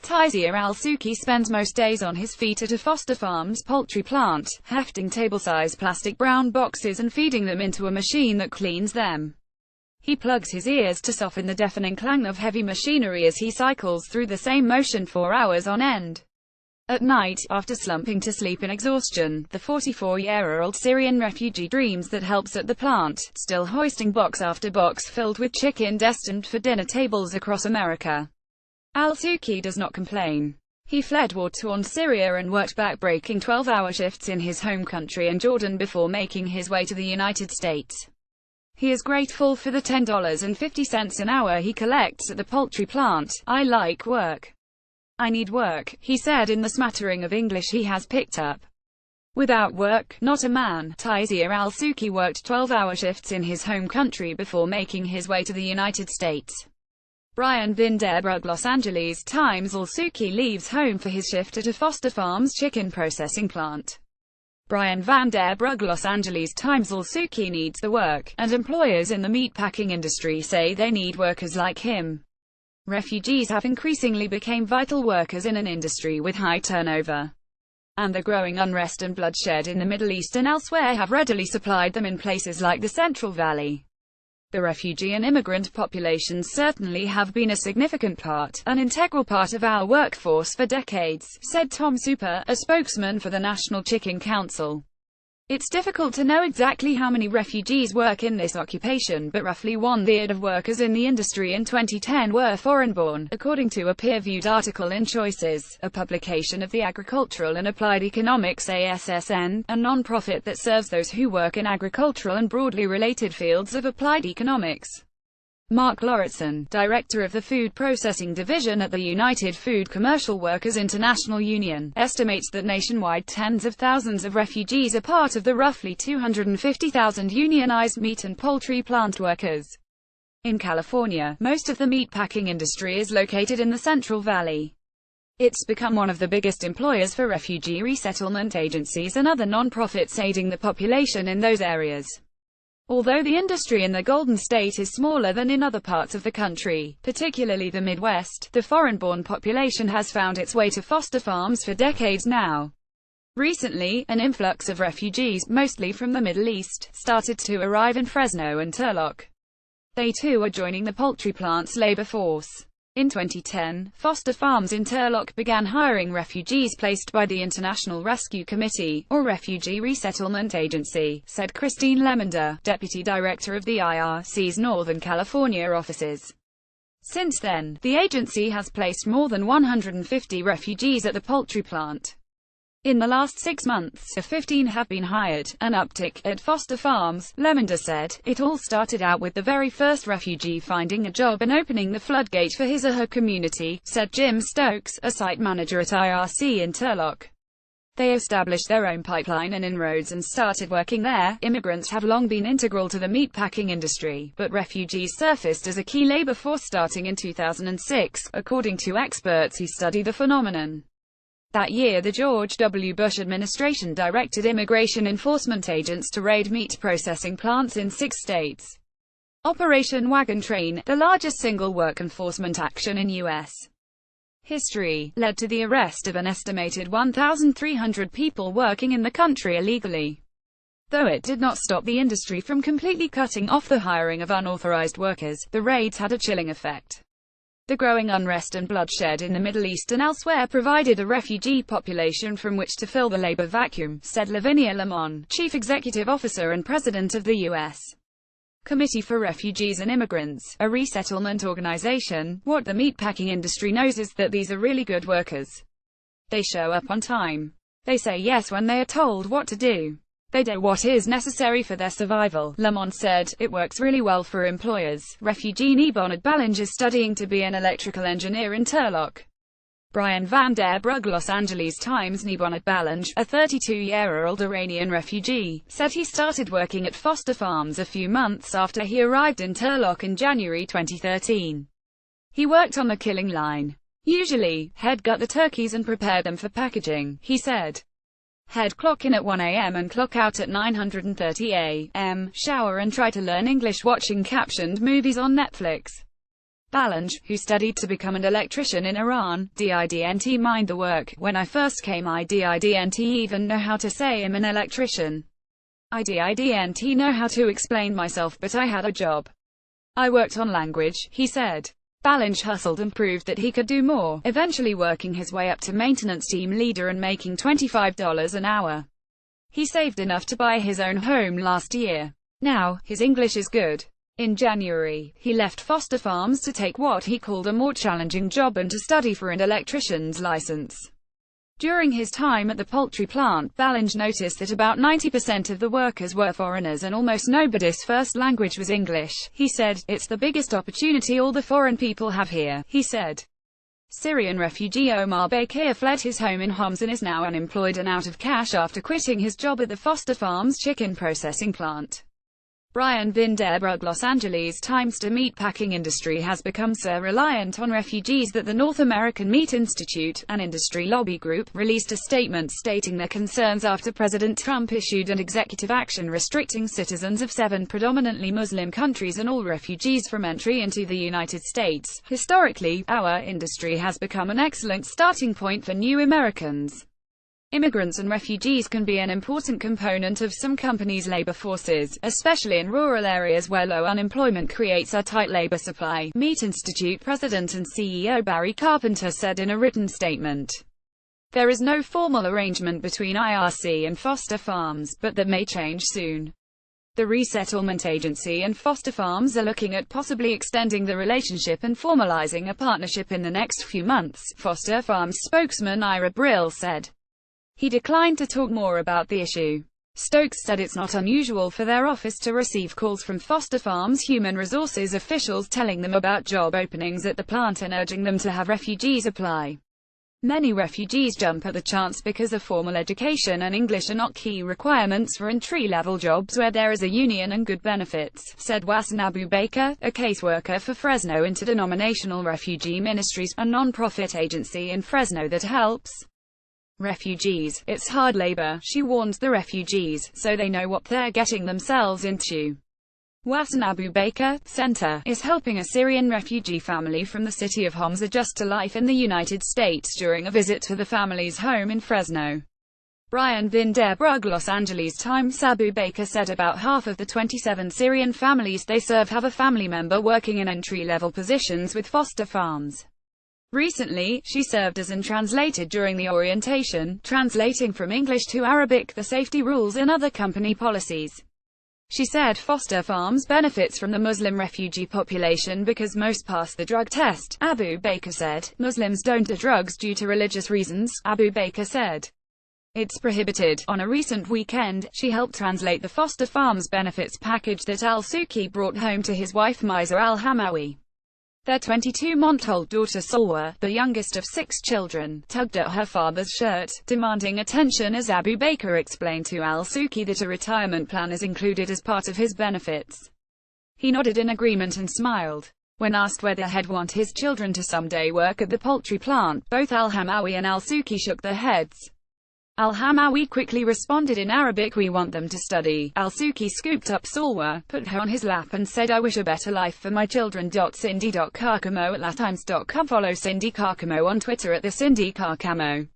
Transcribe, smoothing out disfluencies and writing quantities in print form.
Taiseer al-Souki spends most days on his feet at a foster farm's poultry plant, hefting table-size plastic brown boxes and feeding them into a machine that cleans them. He plugs his ears to soften the deafening clang of heavy machinery as he cycles through the same motion for hours on end. At night, after slumping to sleep in exhaustion, the 44-year-old Syrian refugee dreams that helps at the plant, still hoisting box after box filled with chicken destined for dinner tables across America. Al-Souki does not complain. He fled war-torn Syria and worked back-breaking 12-hour shifts in his home country and Jordan before making his way to the United States. He is grateful for the $10.50 an hour he collects at the poultry plant. "I like work. I need work," he said in the smattering of English he has picked up. Without work, not a man. Taiseer al-Souki worked 12-hour shifts in his home country before making his way to the United States. Brian Van Der Brug, Los Angeles Times. Al-Souki leaves home for his shift at a foster farm's chicken processing plant. Brian Van Der Brug, Los Angeles Times. Al-Souki needs the work, and employers in the meatpacking industry say they need workers like him. Refugees have increasingly become vital workers in an industry with high turnover, and the growing unrest and bloodshed in the Middle East and elsewhere have readily supplied them in places like the Central Valley. The refugee and immigrant populations certainly have been a significant part, an integral part of our workforce for decades, said Tom Super, a spokesman for the National Chicken Council. It's difficult to know exactly how many refugees work in this occupation, but roughly 1/3 of workers in the industry in 2010 were foreign-born, according to a peer-reviewed article in Choices, a publication of the Agricultural and Applied Economics ASSN, a non-profit that serves those who work in agricultural and broadly related fields of applied economics. Mark Lauritsen, director of the Food Processing Division at the United Food Commercial Workers International Union, estimates that nationwide tens of thousands of refugees are part of the roughly 250,000 unionized meat and poultry plant workers. In California, most of the meatpacking industry is located in the Central Valley. It's become one of the biggest employers for refugee resettlement agencies and other non-profits aiding the population in those areas. Although the industry in the Golden State is smaller than in other parts of the country, particularly the Midwest, the foreign-born population has found its way to foster farms for decades now. Recently, an influx of refugees, mostly from the Middle East, started to arrive in Fresno and Turlock. They too are joining the poultry plant's labor force. In 2010, foster farms in Turlock began hiring refugees placed by the International Rescue Committee, or Refugee Resettlement Agency, said Christine Lemonder, deputy director of the IRC's Northern California offices. Since then, the agency has placed more than 150 refugees at the poultry plant. In the last 6 months, 15 have been hired, an uptick at foster farms, Lemonder said. It all started out with the very first refugee finding a job and opening the floodgate for his or her community, said Jim Stokes, a site manager at IRC in Turlock. They established their own pipeline and inroads and started working there. Immigrants have long been integral to the meatpacking industry, but refugees surfaced as a key labor force starting in 2006, according to experts who study the phenomenon. That year the George W. Bush administration directed immigration enforcement agents to raid meat processing plants in 6 states. Operation Wagon Train, the largest single work enforcement action in U.S. history, led to the arrest of an estimated 1,300 people working in the country illegally. Though it did not stop the industry from completely cutting off the hiring of unauthorized workers, the raids had a chilling effect. The growing unrest and bloodshed in the Middle East and elsewhere provided a refugee population from which to fill the labor vacuum, said Lavinia Lemon, chief executive officer and president of the U.S. Committee for Refugees and Immigrants, a resettlement organization. What the meatpacking industry knows is that these are really good workers. They show up on time. They say yes when they are told what to do. They do what is necessary for their survival, Lemon said. It works really well for employers. Refugee nibonid Balanj is studying to be an electrical engineer in Turlock. Brian Van Der Brug, Los Angeles Times. Nibonid Balanj, a 32-year-old Iranian refugee, said he started working at foster farms a few months after he arrived in Turlock in January 2013. He worked on the killing line. Usually, he'd gut the turkeys and prepare them for packaging, he said. He'd clock in at 1 a.m. and clock out at 9:30 a.m., shower and try to learn English watching captioned movies on Netflix. Balanj, who studied to become an electrician in Iran, didn't mind the work. When I first came I didn't even know how to say I'm an electrician. I didn't know how to explain myself, but I had a job. I worked on language, he said. Balanj hustled and proved that he could do more, eventually working his way up to maintenance team leader and making $25 an hour. He saved enough to buy his own home last year. Now, his English is good. In January, he left foster farms to take what he called a more challenging job and to study for an electrician's license. During his time at the poultry plant, Balanj noticed that about 90% of the workers were foreigners and almost nobody's first language was English. He said, "It's the biggest opportunity all the foreign people have here," he said. Syrian refugee Omar Bakir fled his home in Homs and is now unemployed and out of cash after quitting his job at the foster farm's chicken processing plant. Brian Vinderbrug, Los Angeles Times. The meatpacking industry has become so reliant on refugees that the North American Meat Institute, an industry lobby group, released a statement stating their concerns after President Trump issued an executive action restricting citizens of 7 predominantly Muslim countries and all refugees from entry into the United States. Historically, our industry has become an excellent starting point for new Americans. Immigrants and refugees can be an important component of some companies' labor forces, especially in rural areas where low unemployment creates a tight labor supply, Meat Institute President and CEO Barry Carpenter said in a written statement. There is no formal arrangement between IRC and foster farms, but that may change soon. The Resettlement Agency and foster farms are looking at possibly extending the relationship and formalizing a partnership in the next few months, foster farms spokesman Ira Brill said. He declined to talk more about the issue. Stokes said it's not unusual for their office to receive calls from foster farms human resources officials telling them about job openings at the plant and urging them to have refugees apply. Many refugees jump at the chance because of formal education and English are not key requirements for entry-level jobs where there is a union and good benefits, said Wasan Abu Baker, a caseworker for Fresno Interdenominational Refugee Ministries, a non-profit agency in Fresno that helps refugees. It's hard labor, she warns the refugees, so they know what they're getting themselves into. Wasan Abu Baker Center is helping a Syrian refugee family from the city of Homs adjust to life in the United States during a visit to the family's home in Fresno. Brian Vinderbrug, Los Angeles Times. Abu Baker said about half of the 27 Syrian families they serve have a family member working in entry-level positions with foster farms. Recently, she served as and translated during the orientation, translating from English to Arabic the safety rules and other company policies. She said foster farms benefits from the Muslim refugee population because most pass the drug test. Abu Baker said, Muslims don't do drugs due to religious reasons, Abu Baker said. It's prohibited. On a recent weekend, she helped translate the foster farms benefits package that al-Souki brought home to his wife Miza al-Hamawi. Their 22-month-old daughter Salwa, the youngest of 6 children, tugged at her father's shirt, demanding attention as Abu Baker explained to al-Souki that a retirement plan is included as part of his benefits. He nodded in agreement and smiled. When asked whether he'd want his children to someday work at the poultry plant, both al-Hamawi and al-Souki shook their heads. Al-Hamawi quickly responded in Arabic, "We want them to study." Al-Souki scooped up Salwa, put her on his lap and said, "I wish a better life for my children." Cindy.Carcamo at latimes.com. Follow Cindy Carcamo on Twitter at the Cindy Carcamo.